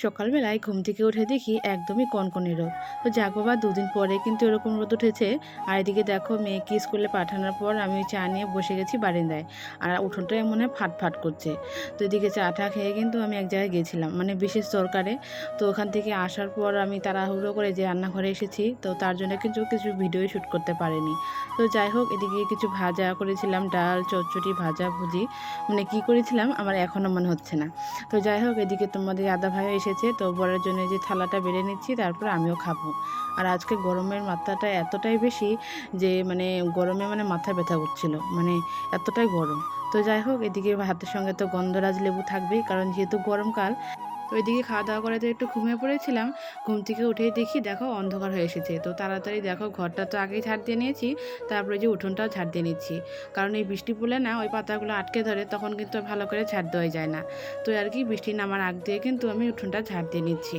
সকালবেলায় ঘুম থেকে উঠে দেখি একদমই কনকনে রোদ। তো যাক বাবা, দুদিন পরে কিন্তু এরকম রোদ উঠেছে। আর এদিকে দেখো, মেয়েকে স্কুলে পাঠানোর পর আমি চা নিয়ে বসে গেছি বারান্দায়। আর উঠোনটায় মনে হয় ফাট ফাট করছে। তো এদিকে চা টা খেয়ে কিন্তু আমি এক জায়গায় গেছিলাম, মানে বিশেষ দরকারে। তো ওখান থেকে আসার পর আমি তাড়াহুড়ো করে যে রান্নাঘরে এসেছি, তো তার জন্য কিন্তু কিছু ভিডিও শ্যুট করতে পারিনি। তো যাই হোক, এদিকে কিছু ভাজা করেছিলাম, ডাল চচ্চড়ি ভাজা ভুজি, মানে কি করেছিলাম আমার এখনও মনে হচ্ছে না। তো যাই হোক, এদিকে তোমাদের দাদা ভাইও এসেছে, তো বরের জন্য যে থালাটা বেড়ে নিচ্ছি, তারপর আমিও খাবো। আর আজকে গরমের মাত্রাটা এতটাই বেশি যে মানে গরমে মানে মাথা ব্যথা করছিল, মানে এতটাই গরম। তো যাই হোক, এদিকে ভাতের সঙ্গে তো গন্ধরাজ লেবু থাকবেই, কারণ যেহেতু গরমকাল। তো ওইদিকে খাওয়া দাওয়া করে তো একটু ঘুমিয়ে পড়েছিলাম। ঘুম থেকে উঠেই দেখি, দেখো অন্ধকার হয়ে এসেছে। তো তাড়াতাড়ি দেখো, ঘরটা তো আগেই ঝাড় দিয়ে নিয়েছি, তারপরে যে উঠোনটাও ঝাড় দিয়ে নিচ্ছি। কারণ এই বৃষ্টি পড়লে না ওই পাতাগুলো আটকে ধরে, তখন কিন্তু আর ভালো করে ঝাড় দেওয়া যায় না। তো আর কি, বৃষ্টি নামার আগ দিয়ে কিন্তু আমি উঠোনটা ঝাড় দিয়ে নিচ্ছি।